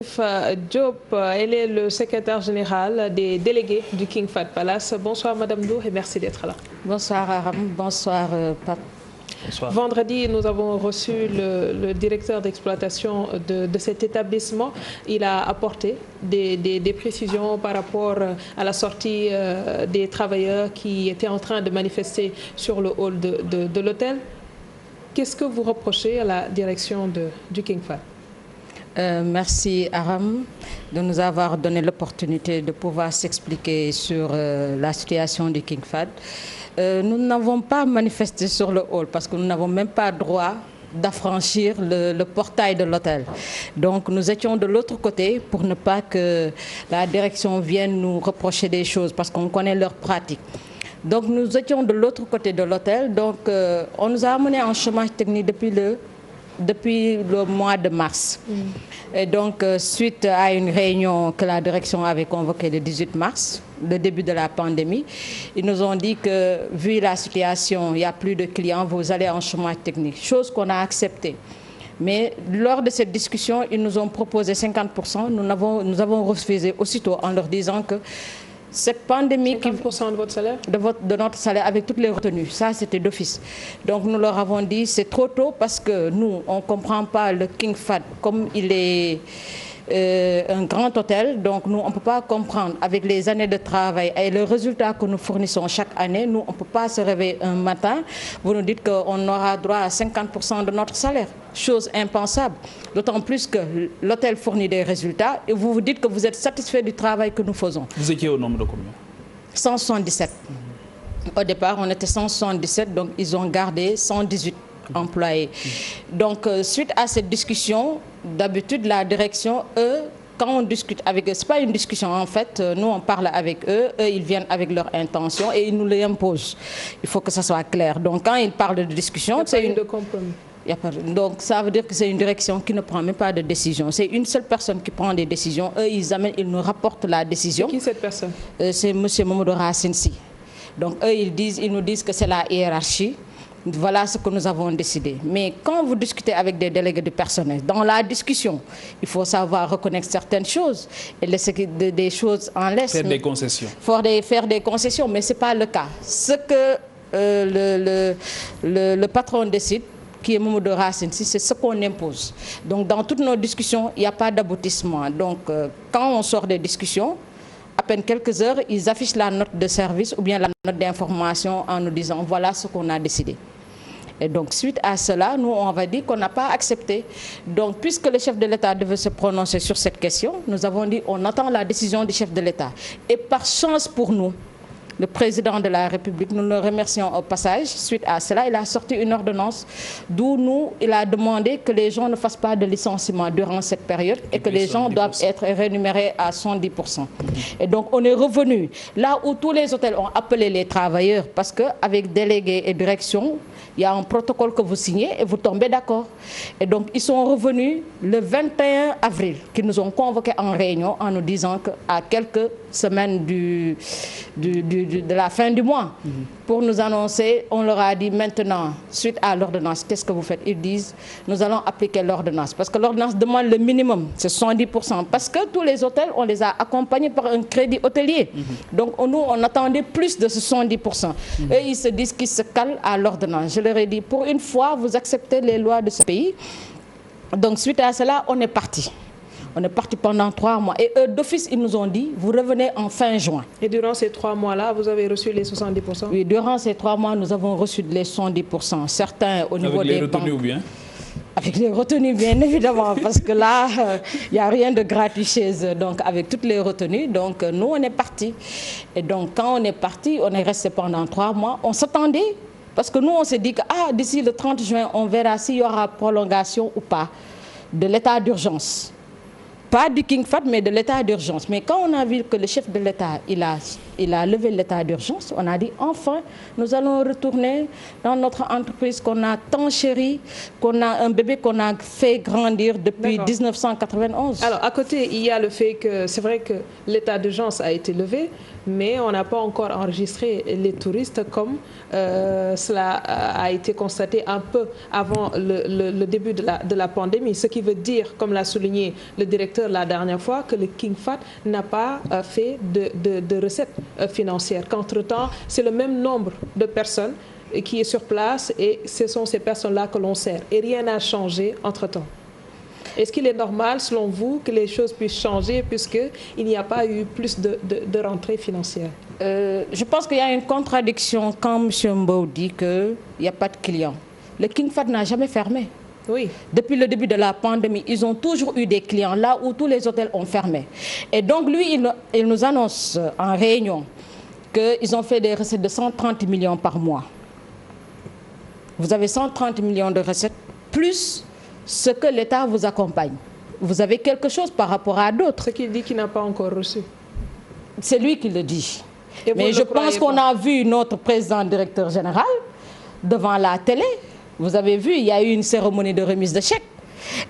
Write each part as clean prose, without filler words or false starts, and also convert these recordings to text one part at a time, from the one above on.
Diop, elle est le secrétaire général des délégués du King Fahd Palace. Bonsoir Madame Ndour et merci d'être là. Bonsoir Aram, bonsoir Pape. Bonsoir. Vendredi, nous avons reçu le directeur d'exploitation de cet établissement. Il a apporté des précisions par rapport à la sortie des travailleurs qui étaient en train de manifester sur le hall de l'hôtel. Qu'est-ce que vous reprochez à la direction du King Fahd? Merci Aram de nous avoir donné l'opportunité de pouvoir s'expliquer sur la situation du King Fahd. Nous n'avons pas manifesté sur le hall parce que nous n'avons même pas droit d'affranchir le portail de l'hôtel. Donc nous étions de l'autre côté pour ne pas que la direction vienne nous reprocher des choses parce qu'on connaît leurs pratiques. Donc nous étions de l'autre côté de l'hôtel. Donc on nous a amené en chômage technique depuis le mois de mars. Et donc, suite à une réunion que la direction avait convoquée le 18 mars, le début de la pandémie, ils nous ont dit que, vu la situation, il n'y a plus de clients, vous allez en chômage technique, chose qu'on a acceptée. Mais lors de cette discussion, ils nous ont proposé 50%. Nous avons refusé aussitôt en leur disant que cette pandémie... 50% de votre salaire? De notre salaire avec toutes les retenues. Ça, c'était d'office. Donc, nous leur avons dit c'est trop tôt parce que nous, on ne comprend pas le King Fahd comme il est un grand hôtel. Donc, nous, on ne peut pas comprendre avec les années de travail et le résultat que nous fournissons chaque année. Nous, on ne peut pas se réveiller un matin. Vous nous dites qu'on aura droit à 50% de notre salaire. Chose impensable. D'autant plus que l'hôtel fournit des résultats et vous vous dites que vous êtes satisfait du travail que nous faisons. Vous étiez au nombre de combien? 177. Au départ, on était 177, donc ils ont gardé 118 employés. Donc, suite à cette discussion, d'habitude, la direction, eux, quand on discute avec eux, ce n'est pas une discussion en fait, nous on parle avec eux, eux ils viennent avec leurs intentions et ils nous les imposent. Il faut que ça soit clair. Donc, quand ils parlent de discussion, c'est une... de compromis. Donc ça veut dire que c'est une direction qui ne prend même pas de décision. C'est une seule personne qui prend des décisions. Eux, ils nous rapportent la décision. C'est qui cette personne? C'est M. Mamadou Racine Sy. Donc eux, ils nous disent que c'est la hiérarchie. Voilà ce que nous avons décidé. Mais quand vous discutez avec des délégués du personnel, dans la discussion, il faut savoir reconnaître certaines choses et laisser des choses en laisse. Faire des concessions. Faire des concessions, mais ce n'est pas le cas. Ce que le patron décide, qui est Mamadou Racine Sy, c'est ce qu'on impose. Donc dans toutes nos discussions, il n'y a pas d'aboutissement. Donc quand on sort des discussions, à peine quelques heures, ils affichent la note de service ou bien la note d'information en nous disant voilà ce qu'on a décidé. Et donc suite à cela, nous on va dire qu'on n'a pas accepté. Donc puisque le chef de l'État devait se prononcer sur cette question, nous avons dit on attend la décision du chef de l'État. Et par chance pour nous, le président de la République, nous le remercions au passage. Suite à cela, il a sorti une ordonnance d'où il a demandé que les gens ne fassent pas de licenciement durant cette période et que les gens doivent être rémunérés à 110%. Et donc, on est revenu là où tous les hôtels ont appelé les travailleurs parce qu'avec délégués et direction, il y a un protocole que vous signez et vous tombez d'accord. Et donc, ils sont revenus le 21 avril, qu'ils nous ont convoqués en réunion en nous disant qu'à quelques semaines de la fin du mois, pour nous annoncer, on leur a dit maintenant, suite à l'ordonnance, qu'est-ce que vous faites? Ils disent, nous allons appliquer l'ordonnance. Parce que l'ordonnance demande le minimum, c'est 110%. Parce que tous les hôtels, on les a accompagnés par un crédit hôtelier. Donc nous, on attendait plus de ce 110%. Et ils se disent qu'ils se calent à l'ordonnance. Je leur ai dit, pour une fois, vous acceptez les lois de ce pays. Donc suite à cela, on est parti. On est parti pendant 3 mois. Et eux, d'office, ils nous ont dit, vous revenez en fin juin. Et durant ces 3 mois-là, vous avez reçu les 70%? Oui, durant ces 3 mois, nous avons reçu les 70%. Certains au niveau des banques. Avec les retenues ou bien? Avec les retenues, bien évidemment, parce que là, il n'y a rien de gratuit chez eux. Donc, avec toutes les retenues, donc nous, on est partis. Et donc, quand on est parti, on est resté pendant 3 mois. On s'attendait, parce que nous, on s'est dit que d'ici le 30 juin, on verra s'il y aura prolongation ou pas de l'état d'urgence. Pas du King Fahd, mais de l'état d'urgence. Mais quand on a vu que le chef de l'État, il a il a levé l'état d'urgence, on a dit enfin, nous allons retourner dans notre entreprise qu'on a tant chérie, qu'on a un bébé qu'on a fait grandir depuis 1991. Alors, à côté, il y a le fait que c'est vrai que l'état d'urgence a été levé, mais on n'a pas encore enregistré les touristes comme cela a été constaté un peu avant le début de la pandémie. Ce qui veut dire, comme l'a souligné le directeur la dernière fois, que le King Fahd n'a pas fait de recettes financières. Qu'entre-temps, c'est le même nombre de personnes qui est sur place et ce sont ces personnes-là que l'on sert. Et rien n'a changé entre-temps. Est-ce qu'il est normal, selon vous, que les choses puissent changer puisqu'il n'y a pas eu plus de rentrées financières? Je pense qu'il y a une contradiction quand M. Mbow dit qu'il n'y a pas de clients. Le King Fahd n'a jamais fermé. Oui. Depuis le début de la pandémie, ils ont toujours eu des clients là où tous les hôtels ont fermé. Et donc lui, il nous annonce en réunion qu'ils ont fait des recettes de 130 millions par mois. Vous avez 130 millions de recettes, plus ce que l'État vous accompagne. Vous avez quelque chose par rapport à d'autres. Ce qu'il dit qu'il n'a pas encore reçu. C'est lui qui le dit. Mais je pense qu'on a vu notre président directeur général devant la télé. Vous avez vu, il y a eu une cérémonie de remise de chèques.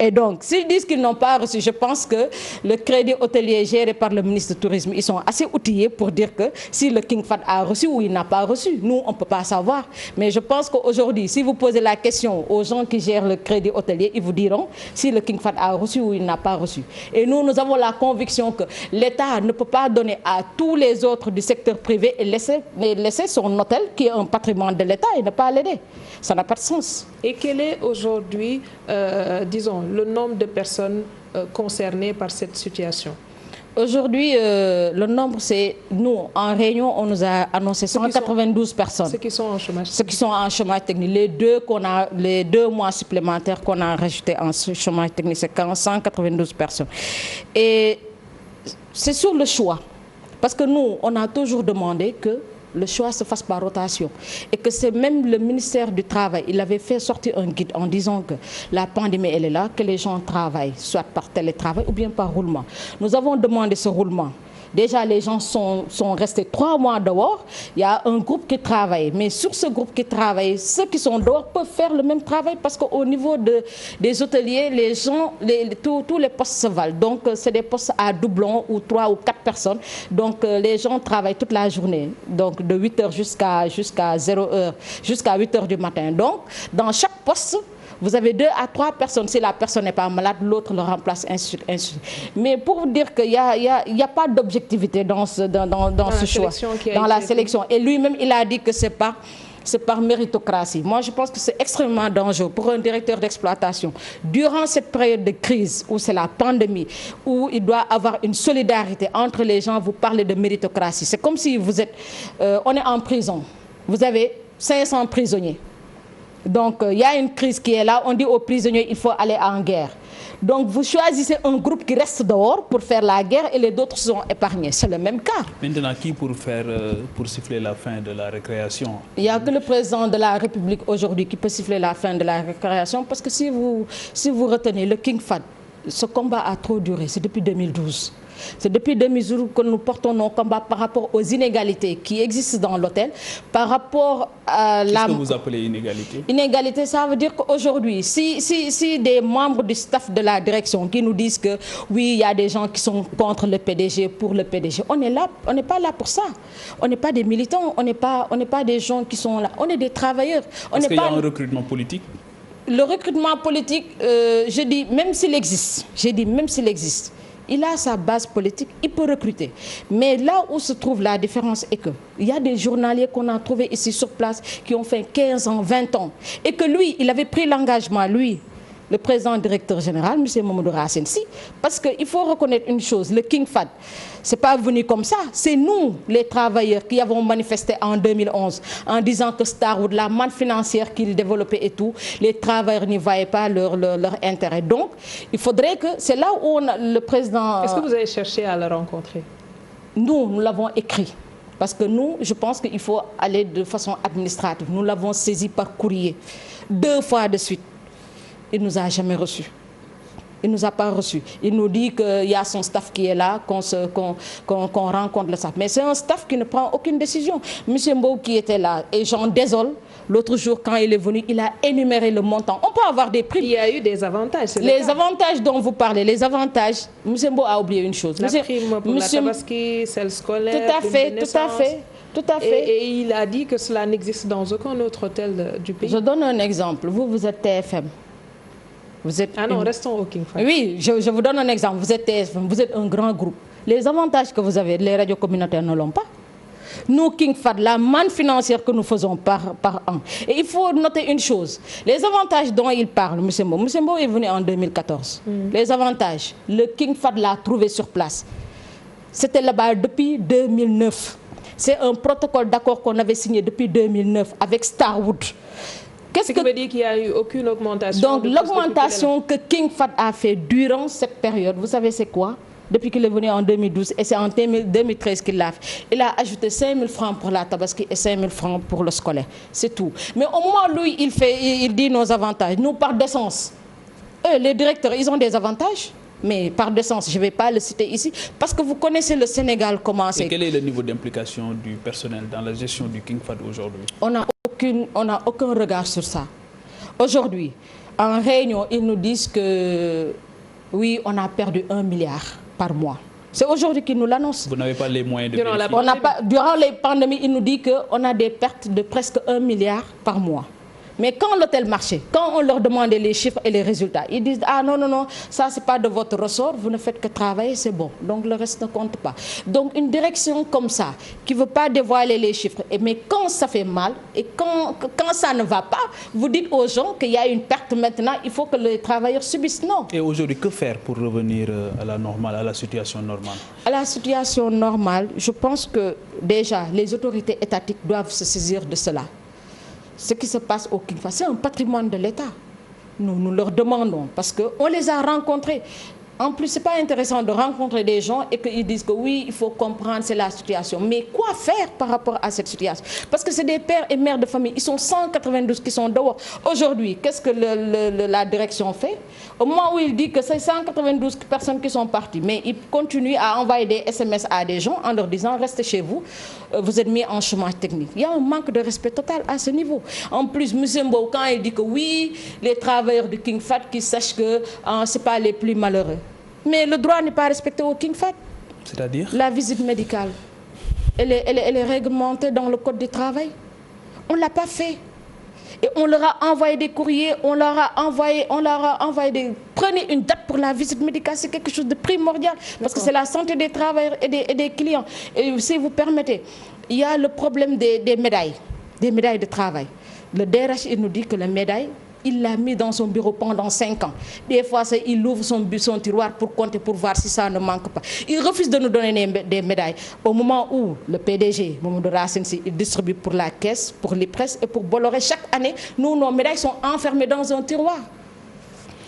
Et donc, s'ils disent qu'ils n'ont pas reçu, je pense que le crédit hôtelier géré par le ministre du Tourisme, ils sont assez outillés pour dire que si le King Fahd a reçu ou il n'a pas reçu. Nous, on ne peut pas savoir. Mais je pense qu'aujourd'hui, si vous posez la question aux gens qui gèrent le crédit hôtelier, ils vous diront si le King Fahd a reçu ou il n'a pas reçu. Et nous avons la conviction que l'État ne peut pas donner à tous les autres du secteur privé et laisser son hôtel, qui est un patrimoine de l'État, et ne pas l'aider. Ça n'a pas de sens. Et quel est aujourd'hui, disons, le nombre de personnes concernées par cette situation? Aujourd'hui, le nombre, c'est nous, en réunion, on nous a annoncé 192 personnes. Ceux qui sont en chômage. Ceux qui sont en chômage technique. Les deux mois supplémentaires qu'on a rajoutés en chômage technique, c'est 192 personnes. Et c'est sur le choix. Parce que nous, on a toujours demandé que le choix se fasse par rotation. Et que c'est même le ministère du Travail, il avait fait sortir un guide en disant que la pandémie, elle est là, que les gens travaillent, soit par télétravail ou bien par roulement. Nous avons demandé ce roulement. Déjà, les gens sont restés 3 mois dehors. Il y a un groupe qui travaille. Mais sur ce groupe qui travaille, ceux qui sont dehors peuvent faire le même travail parce qu'au niveau des hôteliers, les gens, tous les postes se valent. Donc, c'est des postes à doublons ou 3 ou 4 personnes. Donc, les gens travaillent toute la journée. Donc, de 8 h jusqu'à 0 h, jusqu'à 8 h du matin. Donc, dans chaque poste, vous avez 2 à 3 personnes. Si la personne n'est pas malade, l'autre le remplace, ainsi de suite. Mais pour vous dire qu'il n'y a pas d'objectivité dans ce choix, dans la sélection. Et lui-même, il a dit que c'est par méritocratie. Moi, je pense que c'est extrêmement dangereux pour un directeur d'exploitation. Durant cette période de crise, où c'est la pandémie, où il doit avoir une solidarité entre les gens, vous parlez de méritocratie. C'est comme si vous êtes... on est en prison. Vous avez 500 prisonniers. Donc, il y a une crise qui est là. On dit aux prisonniers, il faut aller en guerre. Donc, vous choisissez un groupe qui reste dehors pour faire la guerre et les autres sont épargnés. C'est le même cas. Maintenant, qui pour siffler la fin de la récréation? Il n'y a que le président de la République aujourd'hui qui peut siffler la fin de la récréation. Parce que si vous retenez le King Fahd, ce combat a trop duré. C'est depuis 2012. C'est depuis 2012 que nous portons nos combats par rapport aux inégalités qui existent dans l'hôtel, par rapport à la... Qu'est-ce que vous appelez inégalité? Inégalité, ça veut dire qu'aujourd'hui, si des membres du staff de la direction qui nous disent que oui, il y a des gens qui sont contre le PDG, pour le PDG, on est là, on n'est pas là pour ça. On n'est pas des militants, on n'est pas des gens qui sont là, on est des travailleurs. Est-ce qu'il y a un recrutement politique? Le recrutement politique, je dis, même s'il existe, il a sa base politique, il peut recruter. Mais là où se trouve la différence est qu'il y a des journaliers qu'on a trouvés ici sur place qui ont fait 15 ans, 20 ans. Et que lui, il avait pris l'engagement, lui, le président directeur général, M. Mamadou Racine Sy, parce qu'il faut reconnaître une chose, le King Fahd, ce n'est pas venu comme ça. C'est nous, les travailleurs, qui avons manifesté en 2011 en disant que Starwood, la manne financière qu'il développait et tout, les travailleurs n'y voyaient pas leur intérêt. Donc, il faudrait que... C'est là où le président... Est-ce que vous avez cherché à le rencontrer? Nous l'avons écrit. Parce que nous, je pense qu'il faut aller de façon administrative. Nous l'avons saisi par courrier 2 fois de suite. Il ne nous a jamais reçus. Il ne nous a pas reçus. Il nous dit qu'il y a son staff qui est là, qu'on rencontre le staff. Mais c'est un staff qui ne prend aucune décision. Monsieur Mbow qui était là, et j'en désole, l'autre jour quand il est venu, il a énuméré le montant. On peut avoir des primes. Il y a eu des avantages. Les avantages dont vous parlez, les avantages, monsieur Mbow a oublié une chose. La prime pour la tabaski, celle scolaire, tout à fait, tout à fait. Tout à fait. Et il a dit que cela n'existe dans aucun autre hôtel du pays. Je donne un exemple. Vous êtes TFM. Vous êtes restons au King Fahd. Oui, je vous donne un exemple. Vous êtes TFM, vous êtes un grand groupe. Les avantages que vous avez, les radios communautaires ne l'ont pas. Nous, King Fahd, la manne financière que nous faisons par an. Et il faut noter une chose. Les avantages dont il parle, M. Mbow est venu en 2014. Les avantages, le King Fahd l'a trouvé sur place. C'était là-bas depuis 2009. C'est un protocole d'accord qu'on avait signé depuis 2009 avec Starwood. Qu'est-ce qui veut dire qu'il n'y a eu aucune augmentation? Donc l'augmentation que King Fahd a fait durant cette période, vous savez c'est quoi? Depuis qu'il est venu en 2012 et c'est en 2013 qu'il l'a fait. Il a ajouté 5 000 francs pour la tabaski et 5 000 francs pour le scolaire. C'est tout. Mais au moment où il dit nos avantages, nous par décence, eux les directeurs, ils ont des avantages. Mais par décence, je ne vais pas le citer ici, parce que vous connaissez le Sénégal comment c'est. Et quel est le niveau d'implication du personnel dans la gestion du King Fahd aujourd'hui? On n'a aucun regard sur ça. Aujourd'hui, en réunion, ils nous disent que oui, on a perdu 1 milliard par mois. C'est aujourd'hui qu'ils nous l'annoncent. Vous n'avez pas les moyens de vérifier. Durant les pandémies, ils nous disent qu'on a des pertes de presque 1 milliard par mois. Mais quand l'hôtel marchait, quand on leur demandait les chiffres et les résultats, ils disent « Ah non, non, non, ça c'est pas de votre ressort, vous ne faites que travailler, c'est bon. Donc le reste ne compte pas. » Donc une direction comme ça, qui ne veut pas dévoiler les chiffres, mais quand ça fait mal et quand ça ne va pas, vous dites aux gens qu'il y a une perte maintenant, il faut que les travailleurs subissent. Non. Et aujourd'hui, que faire pour revenir à la normale, à la situation normale? À la situation normale, je pense que déjà les autorités étatiques doivent se saisir de cela. Ce qui se passe au King Fahd, c'est un patrimoine de l'État. Nous leur demandons, parce qu'on les a rencontrés. En plus, ce n'est pas intéressant de rencontrer des gens et qu'ils disent que oui, il faut comprendre, c'est la situation. Mais quoi faire par rapport à cette situation? Parce que c'est des pères et mères de famille. Ils sont 192 qui sont dehors. Aujourd'hui, qu'est-ce que la direction fait? Au moment où il dit que c'est 192 personnes qui sont parties, mais il continue à envoyer des SMS à des gens en leur disant « Restez chez vous, vous êtes mis en chômage technique ». Il y a un manque de respect total à ce niveau. En plus, M. Mbow, quand il dit que oui, les travailleurs du King Fahd qui sachent que ce n'est pas les plus malheureux. Mais le droit n'est pas respecté au King Fahd. C'est-à-dire? La visite médicale, elle est réglementée dans le code du travail. On ne l'a pas fait. Et on leur a envoyé des courriers, on leur a envoyé des... Prenez une date pour la visite médicale, c'est quelque chose de primordial. Parce que c'est la santé des travailleurs et des clients. Et si vous permettez, il y a le problème des médailles de travail. Le DRH, il nous dit que les médailles, il l'a mis dans son bureau pendant 5 ans. Des fois, il ouvre son tiroir pour compter, pour voir si ça ne manque pas. Il refuse de nous donner des médailles. Au moment où le PDG, Mamadou Racine Sy, il distribue pour la caisse, pour les presses et pour Bolloré, chaque année, nos médailles sont enfermées dans un tiroir.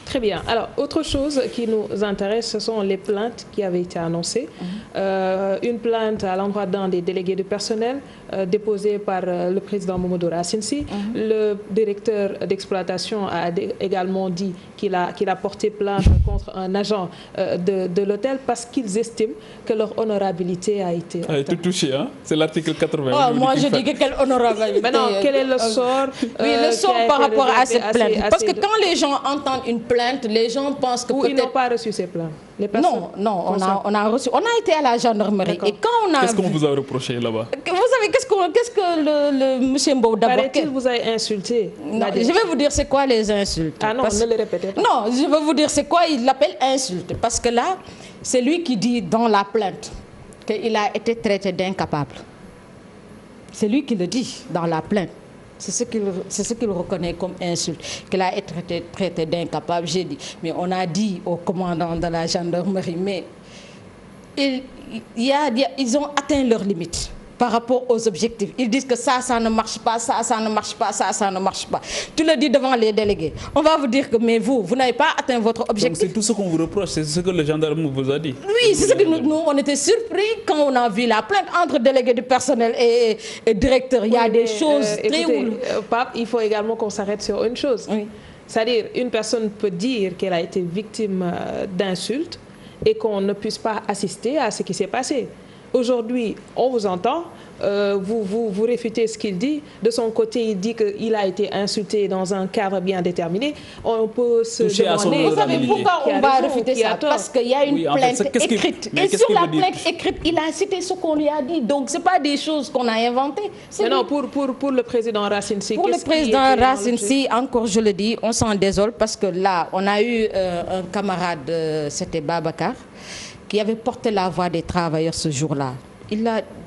Très bien. Alors, autre chose qui nous intéresse, ce sont les plaintes qui avaient été annoncées. Une plainte à l'endroit d'un des délégués de personnel déposée par le président Mamadou Racine Sy. Le directeur d'exploitation a également dit qu'il a porté plainte contre un agent de l'hôtel parce qu'ils estiment que leur honorabilité a été touchée, hein? C'est l'article 80. Oh, moi, je dis que quelle honorabilité. Maintenant, quel est le sort le sort par rapport à cette plainte. Parce que quand les gens entendent une plainte, les gens pensent que ils n'ont pas reçu ces plaintes. Non, on a reçu. On a été à la gendarmerie. Et quand on a... Qu'est-ce qu'on vous a reproché là-bas? Vous savez, qu'est-ce que le monsieur Mbow d'abord... Paraît-il vous a insulté? Non, je vais vous dire c'est quoi les insultes. Ah non, ne les répétez pas. Non, je vais vous dire c'est quoi il l'appelle insulte. Parce que là, c'est lui qui dit dans la plainte qu'il a été traité d'incapable. C'est lui qui le dit dans la plainte. C'est ce qu'il reconnaît comme insulte, qu'il a été traité d'incapable. J'ai dit, mais on a dit au commandant de la gendarmerie, mais ils ont atteint leurs limites par rapport aux objectifs. Ils disent que ça ne marche pas, ça ne marche pas, ça ne marche pas. Tu le dis devant les délégués. On va vous dire que, mais vous n'avez pas atteint votre objectif. Donc c'est tout ce qu'on vous reproche, c'est ce que le gendarme vous a dit. Oui, c'est ce que nous, on était surpris quand on a vu la plainte entre délégués du personnel et directeur. Il y a des choses très... Pape, il faut également qu'on s'arrête sur une chose. Oui. C'est-à-dire, une personne peut dire qu'elle a été victime d'insultes et qu'on ne puisse pas assister à ce qui s'est passé. Aujourd'hui, on vous entend, vous réfutez ce qu'il dit. De son côté, il dit qu'il a été insulté dans un cadre bien déterminé. On peut se demander... Vous savez pourquoi on va réfuter ça? Parce qu'il y a une plainte écrite. Et sur la plainte écrite, il a cité ce qu'on lui a dit. Donc, ce n'est pas des choses qu'on a inventées. Mais non, pour le président Racine Sy... Pour le président Racine Sy, encore je le dis, on s'en désole parce que là, on a eu un camarade, c'était Babacar, qui avait porté la voix des travailleurs ce jour-là.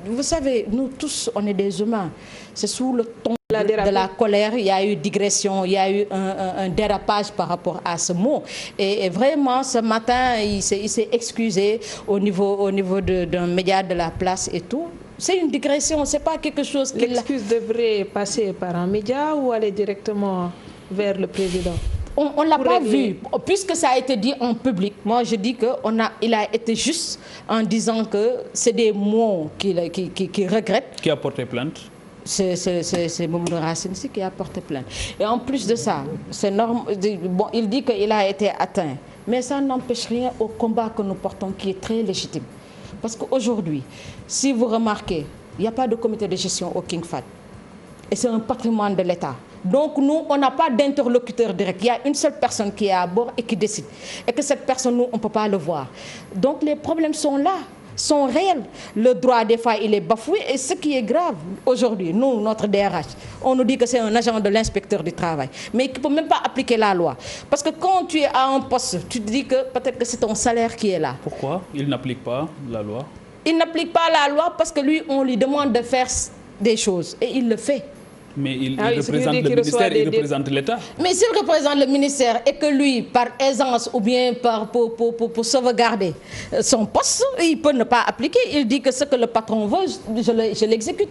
Vous savez, nous tous, on est des humains. C'est sous le ton de la colère, il y a eu digression, il y a eu un dérapage par rapport à ce mot. Et vraiment, ce matin, il s'est excusé au niveau d'un média de la place et tout. C'est une digression, c'est pas quelque chose qui... L'excuse devrait passer par un média ou aller directement vers le président? On ne l'a pas vu, puisque ça a été dit en public. Moi, je dis qu'il a été juste en disant que c'est des mots qu'il regrette. Qui a porté plainte? C'est Mamadou Racine Sy qui a porté plainte. Et en plus de ça, c'est normal. Bon, il dit qu'il a été atteint. Mais ça n'empêche rien au combat que nous portons, qui est très légitime. Parce qu'aujourd'hui, si vous remarquez, il n'y a pas de comité de gestion au King Fahd. Et c'est un patrimoine de l'État. Donc nous, on n'a pas d'interlocuteur direct. Il y a une seule personne qui est à bord et qui décide. Et que cette personne, nous, on ne peut pas le voir. Donc les problèmes sont là, sont réels. Le droit, des fois, il est bafoué. Et ce qui est grave, aujourd'hui, nous, notre DRH, on nous dit que c'est un agent de l'inspecteur du travail. Mais qui ne peut même pas appliquer la loi. Parce que quand tu es à un poste, tu te dis que peut-être que c'est ton salaire qui est là. Pourquoi il n'applique pas la loi? Il n'applique pas la loi parce que lui, on lui demande de faire des choses. Et il le fait. Mais il représente le ministère, il représente l'État. Mais s'il représente le ministère et que lui, par aisance ou bien pour sauvegarder son poste, il peut ne pas appliquer. Il dit que ce que le patron veut, je l'exécute.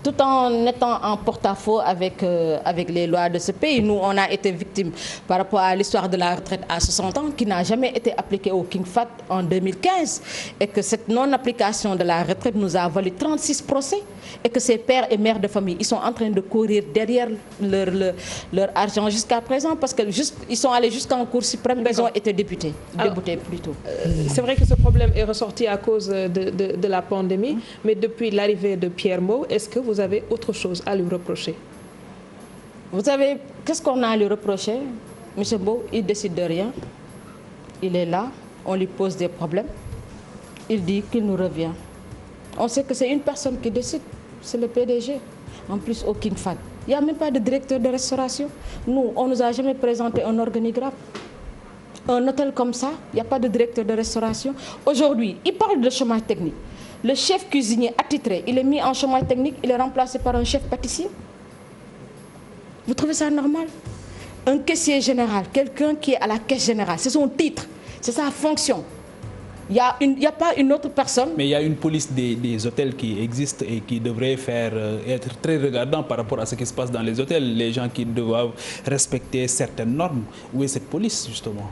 Tout en étant en porte-à-faux avec les lois de ce pays. Nous, on a été victimes par rapport à l'histoire de la retraite à 60 ans qui n'a jamais été appliquée au King Fahd en 2015 et que cette non-application de la retraite nous a valu 36 procès et que ces pères et mères de famille, ils sont en train de courir derrière leur argent jusqu'à présent parce que ils sont allés jusqu'en Cour suprême, ils ont été déboutés plutôt. C'est vrai que ce problème est ressorti à cause de la pandémie, mais depuis l'arrivée de Pierre Mbow, est-ce que vous avez autre chose à lui reprocher? Vous savez, qu'est-ce qu'on a à lui reprocher? Monsieur Mbow, il ne décide de rien. Il est là, on lui pose des problèmes. Il dit qu'il nous revient. On sait que c'est une personne qui décide, c'est le PDG. En plus, au King Fahd. Il n'y a même pas de directeur de restauration. Nous, on ne nous a jamais présenté un organigramme. Un hôtel comme ça, il n'y a pas de directeur de restauration. Aujourd'hui, il parle de chômage technique. Le chef cuisinier attitré, il est mis en chômage technique, il est remplacé par un chef pâtissier. Vous trouvez ça normal? Un caissier général, quelqu'un qui est à la caisse générale, c'est son titre, c'est sa fonction. Il n'y a pas une autre personne. Mais il y a une police des hôtels qui existe et qui devrait être très regardant par rapport à ce qui se passe dans les hôtels. Les gens qui doivent respecter certaines normes. Où est cette police, justement?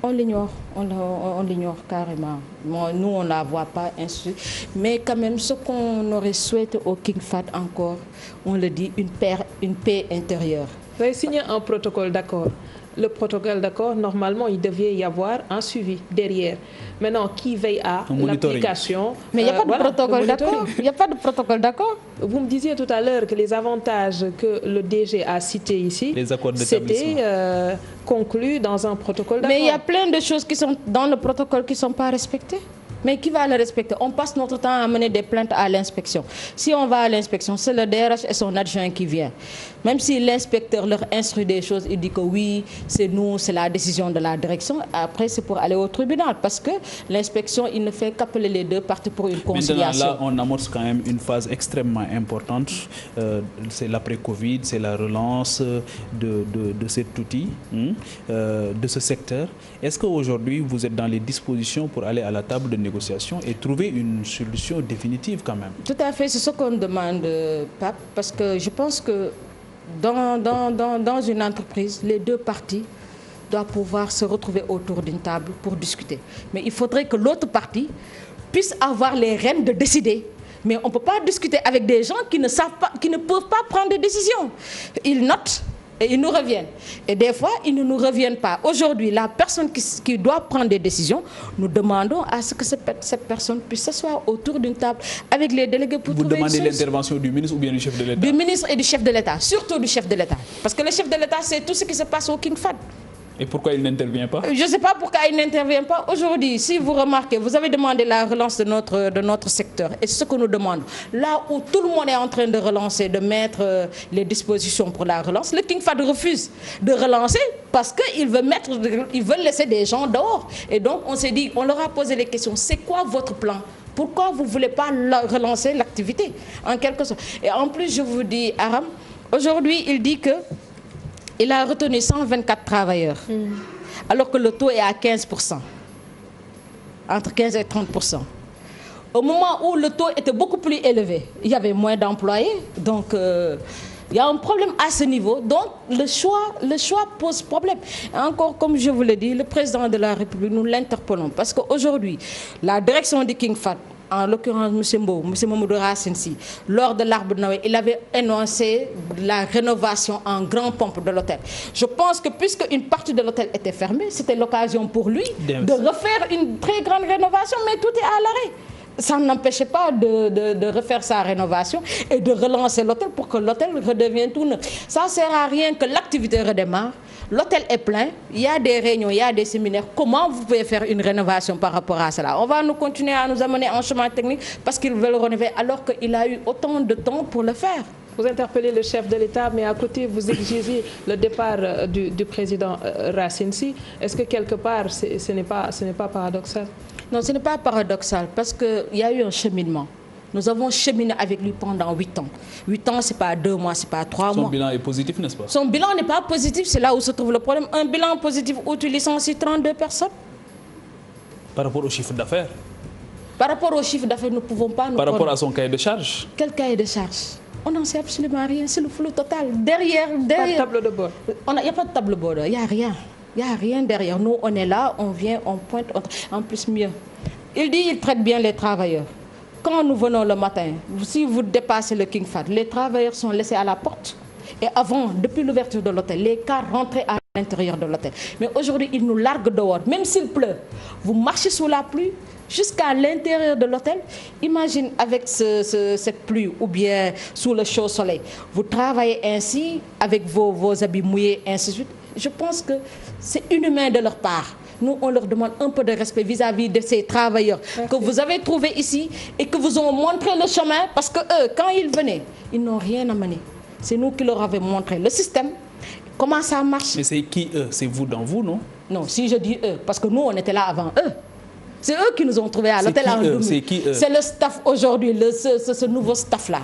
On l'ignore, on l'ignore carrément. Nous, on ne la voit pas ainsi. Mais quand même, ce qu'on aurait souhaité au King Fahd encore, on le dit, une paix intérieure. Vous avez signé un protocole d'accord. Le protocole d'accord, normalement, il devait y avoir un suivi derrière. Maintenant, qui veille à l'application? Mais il n'y a pas de protocole d'accord. Il n'y a pas de protocole d'accord. Vous me disiez tout à l'heure que les avantages que le DG a cités ici, c'était conclu dans un protocole d'accord. Mais il y a plein de choses qui sont dans le protocole qui ne sont pas respectées. Mais qui va le respecter? On passe notre temps à mener des plaintes à l'inspection. Si on va à l'inspection, c'est le DRH et son adjoint qui vient. Même si l'inspecteur leur instruit des choses, il dit que oui, c'est nous, c'est la décision de la direction. Après, c'est pour aller au tribunal. Parce que l'inspection, il ne fait qu'appeler les deux parties pour une conciliation. Maintenant, là, on amorce quand même une phase extrêmement importante. C'est l'après-Covid, c'est la relance de cet outil, de ce secteur. Est-ce qu'aujourd'hui, vous êtes dans les dispositions pour aller à la table de négociation et trouver une solution définitive quand même? Tout à fait, c'est ce qu'on demande, Pape, parce que je pense que dans une entreprise, les deux parties doivent pouvoir se retrouver autour d'une table pour discuter. Mais il faudrait que l'autre partie puisse avoir les rênes de décider. Mais on ne peut pas discuter avec des gens qui ne savent pas, qui ne peuvent pas prendre des décisions. Ils notent, Et ils nous reviennent. Et des fois, ils ne nous reviennent pas. Aujourd'hui, la personne qui doit prendre des décisions, nous demandons à ce que cette personne puisse s'asseoir autour d'une table avec les délégués pour trouver une solution. Vous demandez l'intervention du ministre ou bien du chef de l'État? Du ministre et du chef de l'État, surtout du chef de l'État. Parce que le chef de l'État, c'est tout ce qui se passe au King Fahd. Et pourquoi il n'intervient pas? Je ne sais pas pourquoi il n'intervient pas. Aujourd'hui, si vous remarquez, vous avez demandé la relance de notre secteur. Et c'est ce que nous demandons. Là où tout le monde est en train de relancer, de mettre les dispositions pour la relance, le King Fahd refuse de relancer parce qu'ils veulent laisser des gens dehors. Et donc, on s'est dit, on leur a posé les questions. C'est quoi votre plan? Pourquoi vous ne voulez pas relancer l'activité? En quelque sorte. Et en plus, je vous dis, Aram, aujourd'hui, il dit que il a retenu 124 travailleurs, alors que le taux est à 15%, entre 15 et 30%. Au moment où le taux était beaucoup plus élevé, il y avait moins d'employés, donc il y a un problème à ce niveau. Donc le choix pose problème. Et encore, comme je vous l'ai dit, le président de la République, nous l'interpellons, parce qu'aujourd'hui, la direction du King Fahd, en l'occurrence M. Mamadou Racine Sy, lors de l'Arbre de Noël, il avait énoncé la rénovation en grand pompe de l'hôtel. Je pense que puisque une partie de l'hôtel était fermée, c'était l'occasion pour lui de refaire une très grande rénovation, mais tout est à l'arrêt. Ça n'empêchait pas de refaire sa rénovation et de relancer l'hôtel pour que l'hôtel redevienne tout neuf. Ça ne sert à rien que l'activité redémarre. L'hôtel est plein, il y a des réunions, il y a des séminaires. Comment vous pouvez faire une rénovation par rapport à cela? On va nous continuer à nous amener en chemin technique parce qu'ils veulent rénover alors qu'il a eu autant de temps pour le faire. Vous interpellez le chef de l'État, mais à côté, vous exigez le départ du président Racine Sy. Est-ce que quelque part, ce n'est pas paradoxal? Non, ce n'est pas paradoxal parce qu'il y a eu un cheminement. Nous avons cheminé avec lui pendant 8 ans. 8 ans, ce n'est pas 2 mois, ce n'est pas 3 mois. Son bilan est positif, n'est-ce pas? Son bilan n'est pas positif, c'est là où se trouve le problème. Un bilan positif où tu licencies 32 personnes. Par rapport au chiffre d'affaires? Par rapport au chiffre d'affaires, nous ne pouvons pas nous... Par rapport à son cahier de charge? Quel cahier de charge? On n'en sait absolument rien, c'est le flou total. Derrière... Pas de tableau de bord? Il n'y a pas de tableau de bord, il n'y a rien. Il n'y a rien derrière. Nous, on est là, on vient, on pointe, en plus mieux. Il dit qu'il traite bien les travailleurs. Quand nous venons le matin, si vous dépassez le King Fahd, les travailleurs sont laissés à la porte. Et avant, depuis l'ouverture de l'hôtel, les cars rentraient à l'intérieur de l'hôtel. Mais aujourd'hui, ils nous larguent dehors. Même s'il pleut, vous marchez sous la pluie jusqu'à l'intérieur de l'hôtel. Imagine avec cette pluie ou bien sous le chaud soleil. Vous travaillez ainsi avec vos habits mouillés, ainsi de suite. Je pense que c'est inhumain de leur part. Nous, on leur demande un peu de respect vis-à-vis de ces travailleurs que vous avez trouvés ici et que vous ont montré le chemin parce que eux, quand ils venaient, ils n'ont rien amené. C'est nous qui leur avons montré le système, comment ça marche. Mais c'est qui eux? C'est vous dans vous, non? Non, si je dis eux, parce que nous, on était là avant eux. C'est eux qui nous ont trouvés à l'hôtel en 2000. C'est qui eux? C'est le staff aujourd'hui, ce nouveau staff-là.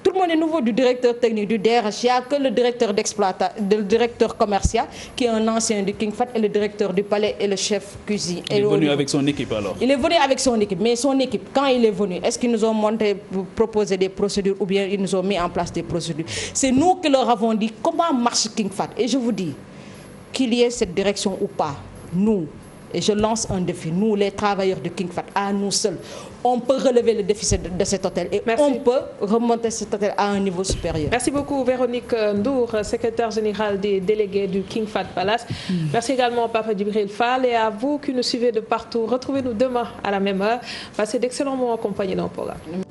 Tout le monde est nouveau, du directeur technique, du DRH. Il n'y a que le directeur le directeur commercial qui est un ancien du King Fahd et le directeur du palais et le chef cuisine. Il est venu avec son équipe alors? Il est venu avec son équipe. Mais son équipe, quand il est venu, est-ce qu'ils nous ont proposé des procédures ou bien ils nous ont mis en place des procédures? C'est nous qui leur avons dit comment marche King Fahd. Et je vous dis, qu'il y ait cette direction ou pas, nous, et je lance un défi, nous les travailleurs du King Fahd, à nous seuls, on peut relever le déficit de cet hôtel et on peut remonter cet hôtel à un niveau supérieur. Merci beaucoup Véronique Ndour, secrétaire générale des délégués du King Fahd Palace. Merci également Papa Djibril Fall et à vous qui nous suivez de partout. Retrouvez-nous demain à la même heure. Passez d'excellents moments en compagnie dans le programme.